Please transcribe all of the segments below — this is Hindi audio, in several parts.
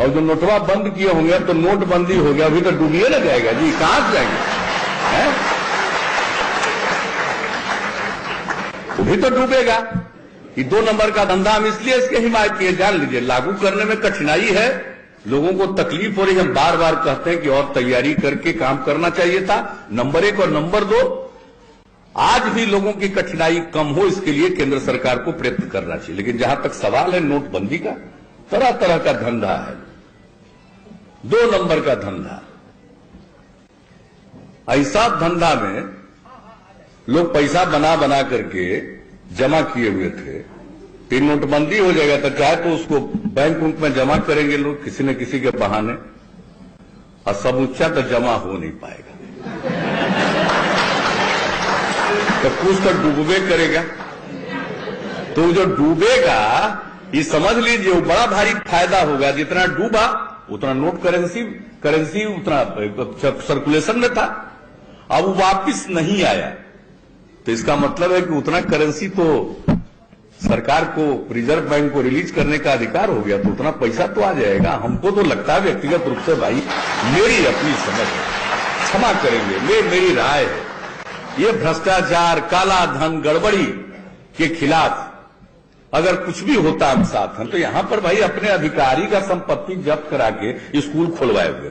और जो नोटवा बंद किए होंगे तो नोटबंदी हो गया, अभी तो डूबिए ना जाएगा जी, कहां से जाएंगे? अभी तो डूबेगा। ये 2 नंबर का धंधा हम इसलिए इसके हिमायत किए, जान लीजिए लागू करने में कठिनाई है, लोगों को तकलीफ हो रही है। हम बार बार कहते हैं कि और तैयारी करके काम करना चाहिए था, नंबर 1। और नंबर 2, आज भी लोगों की कठिनाई कम हो इसके लिए केंद्र सरकार को प्रयत्न करना चाहिए। लेकिन जहां तक सवाल है नोटबंदी का, तरह तरह का धंधा है, 2 नंबर का धंधा। ऐसा धंधा में लोग पैसा बना बना करके जमा किए हुए थे, फिर नोटबंदी हो जाएगा तो चाहे तो उसको बैंक उंक में जमा करेंगे लोग किसी न किसी के बहाने, और समूचा तो जमा हो नहीं पाएगा, तो कुछ तो डूबे करेगा। तो जो डूबेगा ये समझ लीजिए वो बड़ा भारी फायदा होगा। जितना डूबा उतना नोट करेंसी उतना सर्कुलेशन में था, अब वो वापिस नहीं आया, तो इसका मतलब है कि उतना करेंसी तो सरकार को, रिजर्व बैंक को रिलीज करने का अधिकार हो गया, तो उतना पैसा तो आ जाएगा। हमको तो लगता है व्यक्तिगत रूप से, भाई मेरी अपनी समझ है, क्षमा करेंगे, मेरी राय है, ये भ्रष्टाचार, काला धन, गड़बड़ी के खिलाफ अगर कुछ भी होता हम साथ हैं, तो यहां पर भाई अपने अधिकारी का संपत्ति जब्त करा के स्कूल खुलवाए हुए,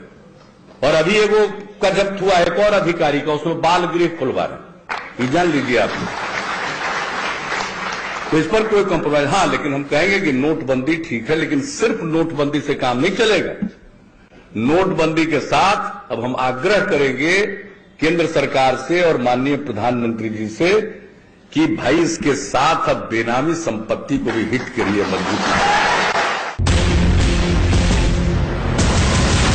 और अभी एगो का जब्त हुआ एक और अधिकारी का, उसमें बाल गृह खुलवा रहे, ये जान लीजिए आप। तो इस पर कोई कॉम्प्रोमाइज, हाँ, लेकिन हम कहेंगे कि नोटबंदी ठीक है, लेकिन सिर्फ नोटबंदी से काम नहीं चलेगा। नोटबंदी के साथ अब हम आग्रह करेंगे केंद्र सरकार से और माननीय प्रधानमंत्री जी से कि भाई इसके साथ अब बेनामी संपत्ति को भी हिट करिए मजबूत।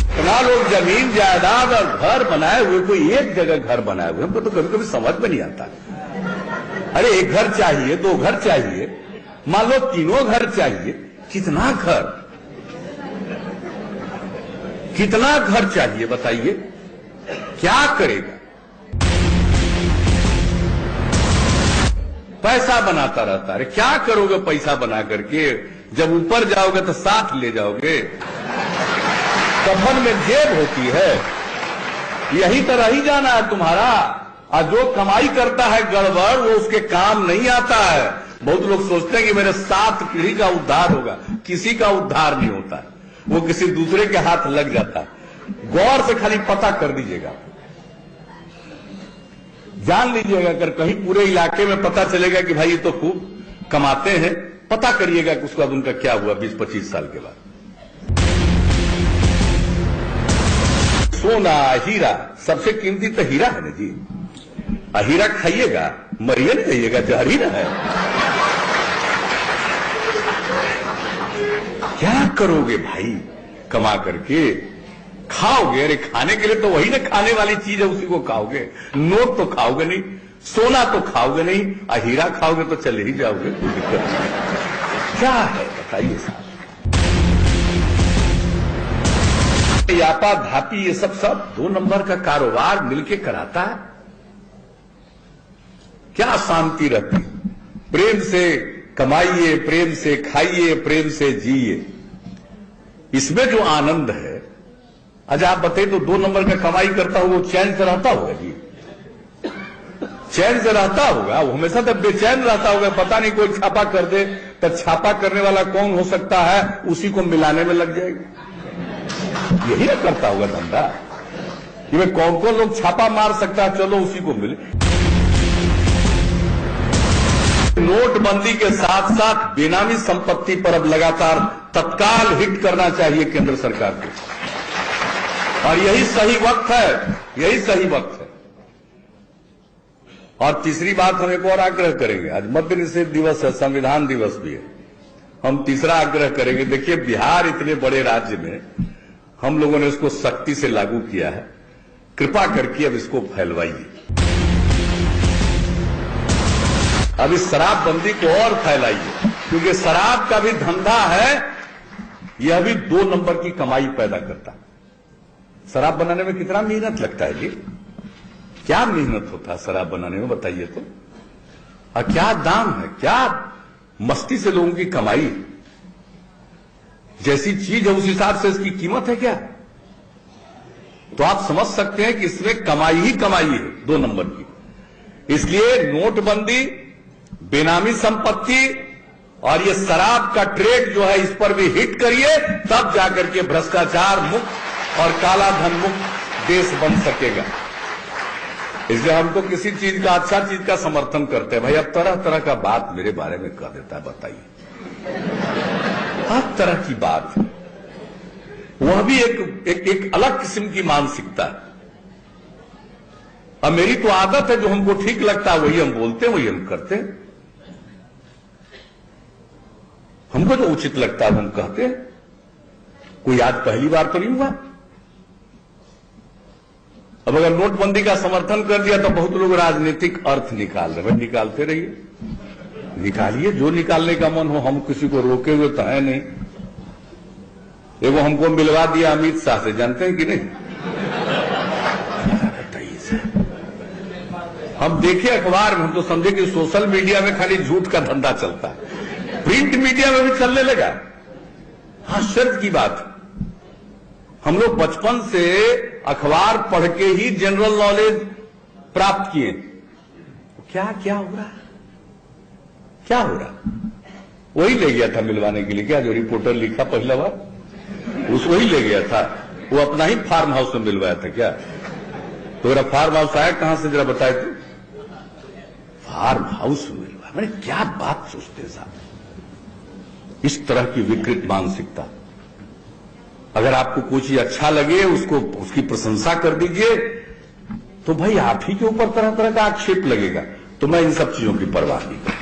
इतना लोग जमीन जायदाद और घर बनाए हुए, कोई एक जगह घर बनाए हुए, हमको तो कभी कभी समझ में नहीं आता। अरे एक घर चाहिए, 2 घर चाहिए, मान लो 3 घर चाहिए, कितना घर चाहिए बताइए, क्या करेगा? पैसा बनाता रहता है, क्या करोगे पैसा बना करके? जब ऊपर जाओगे तो साथ ले जाओगे, कफन में जेब होती है, यही तरह ही जाना है तुम्हारा। और जो कमाई करता है गड़बड़, वो उसके काम नहीं आता है। बहुत लोग सोचते हैं कि मेरे 7 पीढ़ी का उद्धार होगा, किसी का उद्धार नहीं होता है, वो किसी दूसरे के हाथ लग जाता है। गौर से खाली पता कर दीजिएगा, जान लीजिएगा, अगर कहीं पूरे इलाके में पता चलेगा कि भाई ये तो खूब कमाते हैं, पता करिएगा कि उसके बाद उनका क्या हुआ 20-25 साल के बाद। सोना हीरा, सबसे कीमती तो हीरा है ना जी। हीरा खाइएगा, मरिए नहीं जाइएगा, जहर ही ना है। क्या करोगे भाई कमा करके? खाओगे, अरे खाने के लिए तो वही ना खाने वाली चीज है, उसी को खाओगे। नोट तो खाओगे नहीं, सोना तो खाओगे नहीं, हीरा खाओगे तो चले ही जाओगे, कोई दिक्कत नहीं। क्या है बताइए साहब? यापा धापी ये सब 2 नंबर का कारोबार मिलके कराता है। क्या शांति रहती? प्रेम से कमाइए, प्रेम से खाइए, प्रेम से जिए, इसमें जो आनंद है। अच्छा आप बताइए, तो 2 नंबर का कमाई करता हो वो चैन से रहता होगा जी? चैन से रहता होगा? वो हमेशा तक बेचैन रहता होगा, पता नहीं कोई छापा कर दे, तो छापा करने वाला कौन हो सकता है, उसी को मिलाने में लग जाएगा। यही ना करता होगा धंधा कि मैं कौन कौन लोग छापा मार सकता है, चलो उसी को मिले। नोटबंदी के साथ साथ बेनामी संपत्ति पर अब लगातार तत्काल हिट करना चाहिए केंद्र सरकार को, और यही सही वक्त है, यही सही वक्त है। और तीसरी बात हम एक और आग्रह करेंगे, आज मद्य निषेध दिवस है, संविधान दिवस भी है, हम तीसरा आग्रह करेंगे। देखिए बिहार इतने बड़े राज्य में हम लोगों ने इसको सख्ती से लागू किया है, कृपा करके अब इसको फैलवाइए। अब इस शराबबंदी को और फैलाइए, क्योंकि शराब का भी धंधा है, यह भी 2 नंबर की कमाई पैदा करता है। शराब बनाने में कितना मेहनत लगता है जी? क्या मेहनत होता है शराब बनाने में बताइए तो? और क्या दाम है, क्या मस्ती से लोगों की कमाई। जैसी चीज है उस हिसाब से इसकी कीमत है क्या? तो आप समझ सकते हैं कि इसमें कमाई ही कमाई है 2 नंबर की। इसलिए नोटबंदी, बेनामी संपत्ति और ये शराब का ट्रेड जो है, इस पर भी हिट करिए, तब जाकर के भ्रष्टाचार मुक्त और काला धन मुक्त देश बन सकेगा। इसलिए हम तो किसी चीज का, अच्छा चीज का समर्थन करते हैं। भाई अब तरह तरह का बात मेरे बारे में कह देता है, बताइए, हर तरह की बात, वह भी एक अलग किस्म की मानसिकता है। अब मेरी तो आदत है, जो हमको ठीक लगता है वही हम बोलते हैं, वही हम करते हैं। हमको जो उचित लगता है हम कहते हैं। कोई आज पहली बार तो नहीं हुआ। अब अगर नोटबंदी का समर्थन कर दिया तो बहुत लोग राजनीतिक अर्थ निकाल रहे हैं। निकालते रहिए, निकालिए, जो निकालने का मन हो, हम किसी को रोके हुए तो है नहीं। एगो हमको मिलवा दिया अमित शाह से, जानते हैं कि नहीं? हम देखे अखबार में, हम तो समझे कि सोशल मीडिया में खाली झूठ का धंधा चलता है, प्रिंट मीडिया में भी चलने लगा। आश्चर्य की बात, हम लोग बचपन से अखबार पढ़ के ही जनरल नॉलेज प्राप्त किए। क्या क्या हो रहा है, क्या हो रहा? वही ले गया था मिलवाने के लिए, क्या जो रिपोर्टर लिखा पहला बार, उस वही ले गया था। वो अपना ही फार्म हाउस में मिलवाया था क्या? तो मेरा फार्म हाउस आया कहां से, जरा बताए थे? फार्म हाउस में मिलवाया। मैंने क्या बात सोचते साहब, इस तरह की विकृत मानसिकता। अगर आपको कोई चीज अच्छा लगे, उसको, उसकी प्रशंसा कर दीजिए, तो भाई आप ही के ऊपर तरह तरह का आक्षेप लगेगा। तो मैं इन सब चीजों की परवाह नहीं करता।